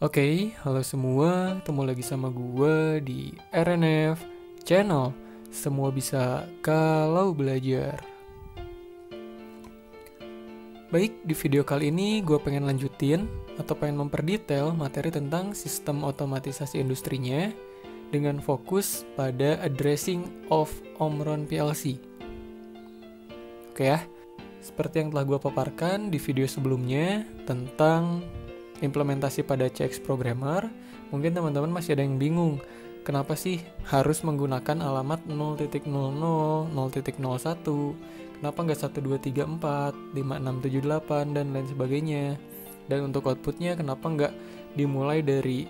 Oke, halo semua, ketemu lagi sama gue di RNF Channel. Semua bisa kalau belajar. Baik, di video kali ini gue pengen lanjutin atau pengen memperdetail materi tentang sistem otomatisasi industrinya dengan fokus pada addressing of Omron PLC. Oke ya, seperti yang telah gue paparkan di video sebelumnya tentang implementasi pada CX Programmer, mungkin teman-teman masih ada yang bingung. Kenapa sih harus menggunakan alamat 0.00, 0.01? Kenapa nggak 1234, 5678, dan lain sebagainya? Dan untuk outputnya kenapa nggak dimulai dari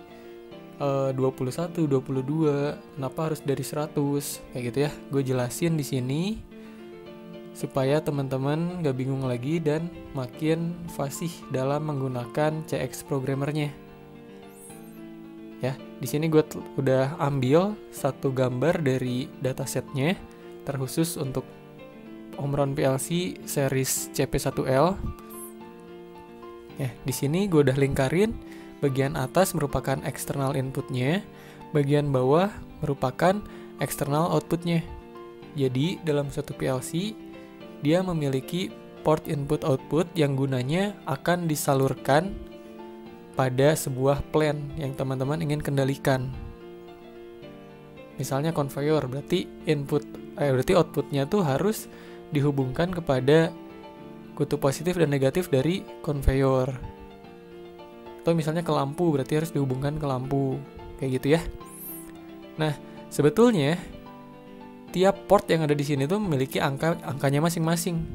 21, 22? Kenapa harus dari 100? Kayak gitu ya, gue jelasin di sini supaya teman-teman gak bingung lagi dan makin fasih dalam menggunakan CX Programmer-nya. Ya, di sini gue udah ambil satu gambar dari datasetnya terkhusus untuk Omron PLC series CP1L. Ya, di sini gue udah lingkarin bagian atas merupakan external inputnya, bagian bawah merupakan external outputnya. Jadi dalam satu PLC dia memiliki port input-output yang gunanya akan disalurkan pada sebuah plan yang teman-teman ingin kendalikan. Misalnya conveyor, berarti outputnya tuh harus dihubungkan kepada kutub positif dan negatif dari conveyor. Atau misalnya ke lampu, berarti harus dihubungkan ke lampu. Kayak gitu ya. Nah, sebetulnya tiap port yang ada di sini tuh memiliki angkanya masing-masing.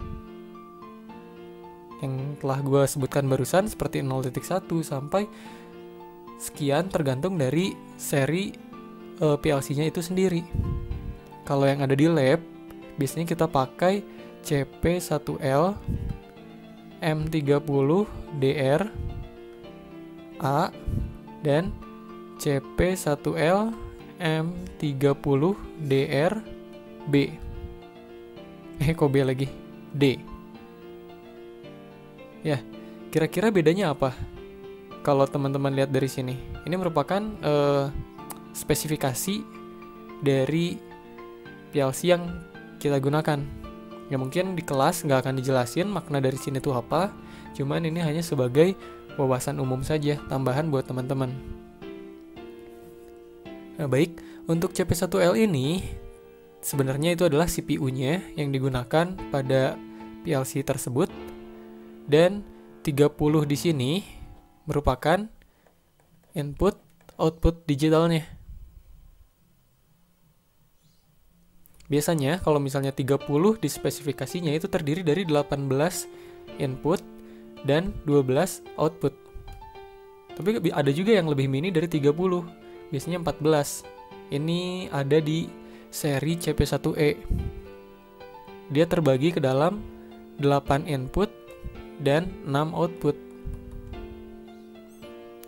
Yang telah gue sebutkan barusan seperti 0.1 sampai sekian tergantung dari seri PLC-nya itu sendiri. Kalau yang ada di lab, biasanya kita pakai CP1L M30DR A dan CP1L M30DR B. Kok B lagi? D. Ya, kira-kira bedanya apa? Kalau teman-teman lihat dari sini, ini merupakan spesifikasi dari PLC yang kita gunakan. Ya mungkin di kelas nggak akan dijelasin makna dari sini tuh apa, cuman ini hanya sebagai wawasan umum saja, tambahan buat teman-teman. Nah, baik, untuk CP1L ini sebenarnya itu adalah CPU-nya yang digunakan pada PLC tersebut, dan 30 di sini merupakan input output digitalnya. Biasanya kalau misalnya 30 di spesifikasinya itu terdiri dari 18 input dan 12 output. Tapi ada juga yang lebih mini dari 30, biasanya 14. Ini ada di seri CP1E. Dia terbagi ke dalam 8 input dan 6 output.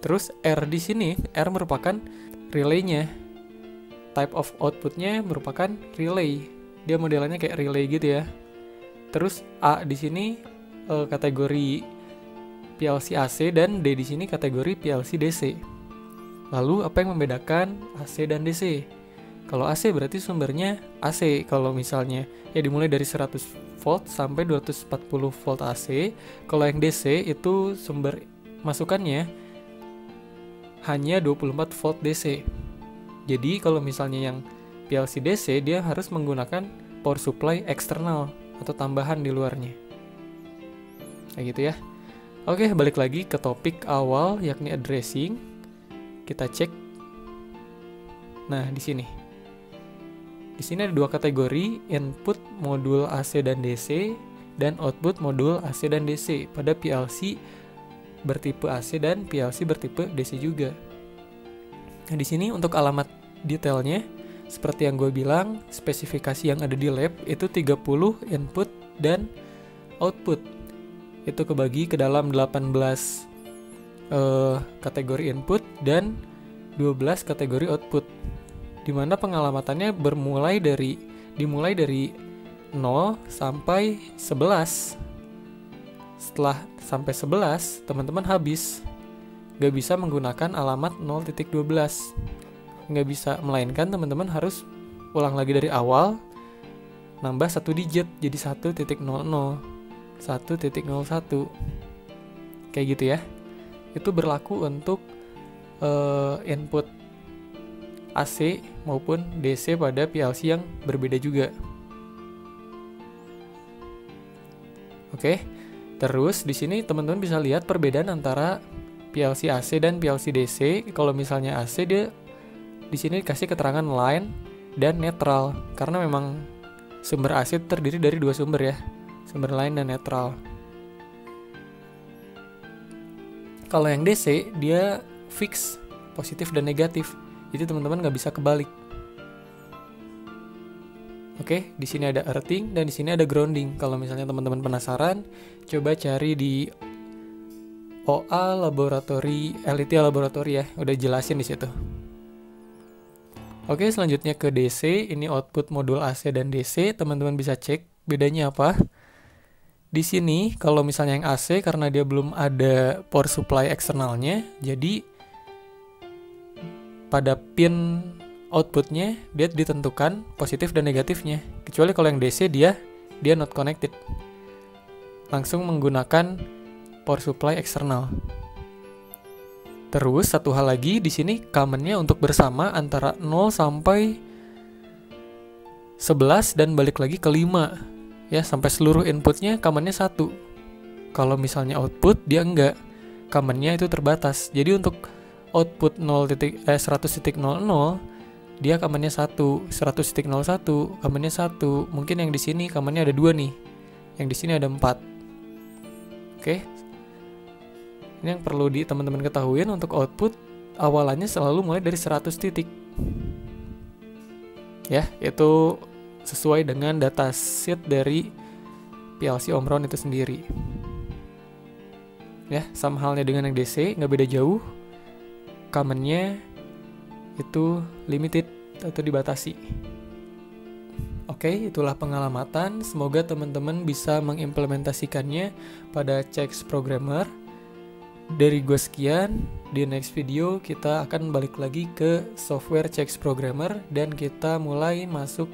Terus R di sini, R merupakan relay-nya. Type of output-nya merupakan relay. Dia modelannya kayak relay gitu ya. Terus A di sini kategori PLC AC dan D di sini kategori PLC DC. Lalu apa yang membedakan AC dan DC? Kalau AC berarti sumbernya AC. Kalau misalnya ya dimulai dari 100 volt sampai 240 volt AC. Kalau yang DC itu sumber masukannya hanya 24 volt DC. Jadi kalau misalnya yang PLC DC dia harus menggunakan power supply eksternal atau tambahan di luarnya. Kayak gitu ya. Oke, balik lagi ke topik awal yakni addressing. Kita cek. Nah, di sini. Di sini ada dua kategori, input modul AC dan DC dan output modul AC dan DC pada PLC bertipe AC dan PLC bertipe DC juga. Nah, di sini untuk alamat detailnya, seperti yang gue bilang, spesifikasi yang ada di lab itu 30 input dan output. Itu kebagi ke dalam 18 kategori input dan 12 kategori output. Dimana pengalamatannya dimulai dari 0 sampai 11. Setelah sampai 11, teman-teman habis. Gak bisa menggunakan alamat 0.12. Gak bisa, melainkan teman-teman harus ulang lagi dari awal, nambah 1 digit jadi 1.00, 1.01. Kayak gitu ya. Itu berlaku untuk input AC maupun DC pada PLC yang berbeda juga. Oke. Terus di sini teman-teman bisa lihat perbedaan antara PLC AC dan PLC DC. Kalau misalnya AC, dia di sini dikasih keterangan line dan netral, karena memang sumber AC terdiri dari 2 sumber ya, sumber line dan netral. Kalau yang DC dia fix positif dan negatif, jadi teman-teman nggak bisa kebalik. Oke, di sini ada earthing dan di sini ada grounding. Kalau misalnya teman-teman penasaran, coba cari di OA laboratori, LIT laboratori ya, udah jelasin di situ. Oke, selanjutnya ke DC, ini output modul AC dan DC, teman-teman bisa cek bedanya apa. Di sini kalau misalnya yang AC, karena dia belum ada power supply eksternalnya, jadi pada pin outputnya dia ditentukan positif dan negatifnya. Kecuali kalau yang DC dia not connected, langsung menggunakan power supply eksternal. Terus satu hal lagi, di sini commonnya untuk bersama antara 0 sampai 11 dan balik lagi ke 5 ya, sampai seluruh inputnya commonnya 1. Kalau misalnya output dia enggak, commonnya itu terbatas. Jadi untuk output 100.00 dia commonnya 1, 100.01 commonnya 1. Mungkin yang di sini commonnya ada 2 nih, yang di sini ada 4. Oke. Ini yang perlu teman-teman ketahuin, untuk output awalannya selalu mulai dari 100 titik. Ya, itu sesuai dengan datasheet dari PLC Omron itu sendiri. Ya, sama halnya dengan yang DC, nggak beda jauh. Commonnya itu limited atau dibatasi. Oke, itulah pengalamatan. Semoga teman-teman bisa mengimplementasikannya pada CX Programmer. Dari gue sekian. Di next video kita akan balik lagi ke software CX Programmer dan kita mulai masuk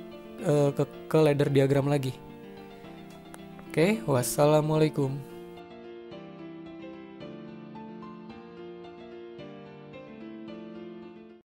ke ladder diagram lagi. Oke, wassalamualaikum.